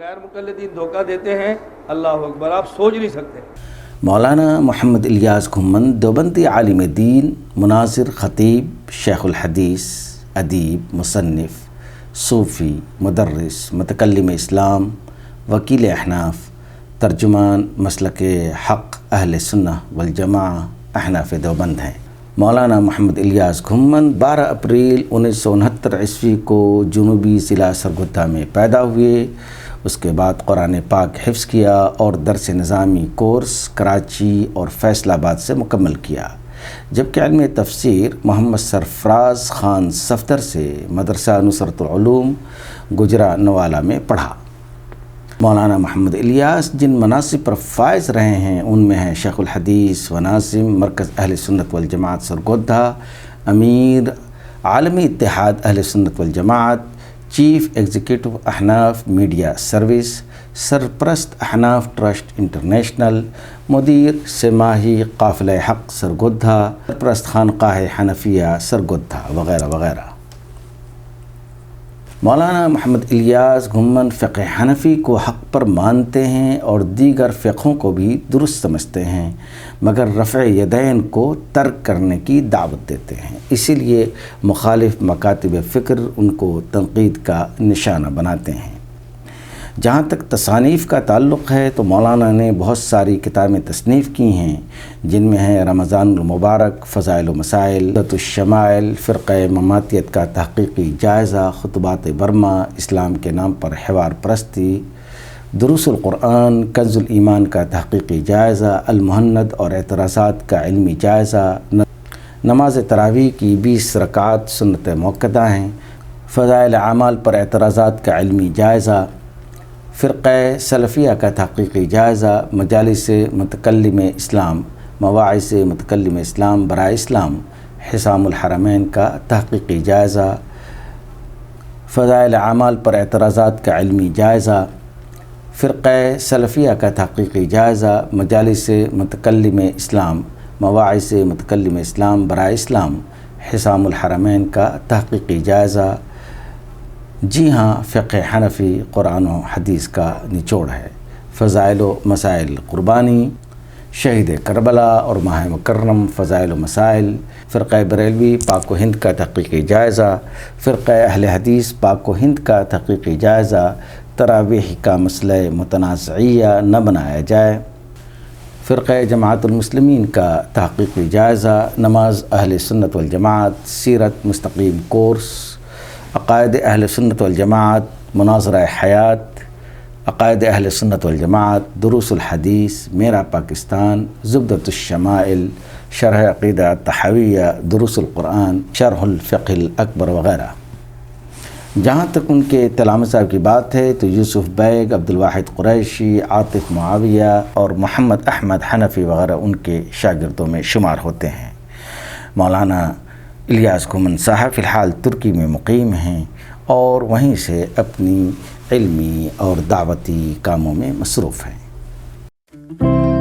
غیر مقلدین دھوکہ دیتے ہیں، اللہ اکبر، آپ سوچ نہیں سکتے۔ مولانا محمد الیاس گھمن دیوبندی عالم دین، مناظر، خطیب، شیخ الحدیث، ادیب، مصنف، صوفی، مدرس، متکلم اسلام، وکیل احناف، ترجمان مسلک حق اہل سنہ والجماعہ احناف دیوبند ہیں۔ مولانا محمد الیاس گھمن 12 اپریل 1969 عیسوی کو جنوبی ضلع سرگودھا میں پیدا ہوئے۔ اس کے بعد قرآن پاک حفظ کیا اور درس نظامی کورس کراچی اور فیصل آباد سے مکمل کیا، جبکہ علم تفسیر محمد سرفراز خان صفدر سے مدرسہ نصرت العلوم گجرا نوالا میں پڑھا۔ مولانا محمد الیاس جن مناصب پر فائز رہے ہیں ان میں ہیں شیخ الحدیث و ناظم مرکز اہل سنت والجماعت سرگودھا، امیر عالمی اتحاد اہل سنت والجماعت، چیف ایگزیکٹو احناف میڈیا سروس، سرپرست احناف ٹرسٹ انٹرنیشنل، مدیر سماحی قافلہ حق سرگودھا، سرپرست خانقاہ حنفیہ سرگودھا وغیرہ وغیرہ۔ مولانا محمد الیاس گھمن فقہ حنفی کو حق پر مانتے ہیں اور دیگر فقہوں کو بھی درست سمجھتے ہیں، مگر رفع یدین کو ترک کرنے کی دعوت دیتے ہیں، اسی لیے مخالف مکاتب فکر ان کو تنقید کا نشانہ بناتے ہیں۔ جہاں تک تصانیف کا تعلق ہے تو مولانا نے بہت ساری کتابیں تصنیف کی ہیں، جن میں ہیں رمضان المبارک، فضائل و مسائل، عدۃ الشمائل، فرقہ مماتیت کا تحقیقی جائزہ، خطبات برما، اسلام کے نام پر حوار پرستی، دروس القرآن، کنز الایمان کا تحقیقی جائزہ، المہند اور اعتراضات کا علمی جائزہ، نماز تراویح کی 20 رکعات سنت موقدہ ہیں، فضائل اعمال پر اعتراضات کا علمی جائزہ، فرقہ سلفیہ کا تحقیقی جائزہ، مجالس متکلم اسلام، مواعظ متکلم اسلام برائے اسلام، حسام الحرمین کا تحقیقی جائزہ، فضائل اعمال پر اعتراضات کا علمی جائزہ، فرقہ سلفیہ کا تحقیقی جائزہ، مجالس متکلم اسلام، مواعظ متکلم اسلام برائے اسلام، حسام الحرمین کا تحقیقی جائزہ۔ جی ہاں، فقہ حنفی قرآن و حدیث کا نچوڑ ہے۔ فضائل و مسائل قربانی، شہید کربلا اور ماہ مکرم، فضائل و مسائل، فرقہ بریلوی پاک و ہند کا تحقیقی جائزہ، فرقہ اہل حدیث پاک و ہند کا تحقیقی جائزہ، تراویح کا مسئلہ متنازعیہ نہ بنایا جائے، فرقہ جماعت المسلمین کا تحقیقی جائزہ، نماز اہل سنت والجماعت، سیرت مستقیم کورس، عقائد اہل سنت والجماعت، مناظرہ حیات، عقائد اہل سنت والجماعت، دروس الحدیث، میرا پاکستان، زبدۃ الشمائل، شرح عقیدہ تحویہ، دروس القرآن، شرح الفقہ الاکبر وغیرہ۔ جہاں تک ان کے تلامذہ کی بات ہے تو یوسف بیگ، عبدالواحد قریشی، عاطف معاویہ اور محمد احمد حنفی وغیرہ ان کے شاگردوں میں شمار ہوتے ہیں۔ مولانا الیاس گھمن صاحب فی الحال ترکی میں مقیم ہیں اور وہیں سے اپنی علمی اور دعوتی کاموں میں مصروف ہیں۔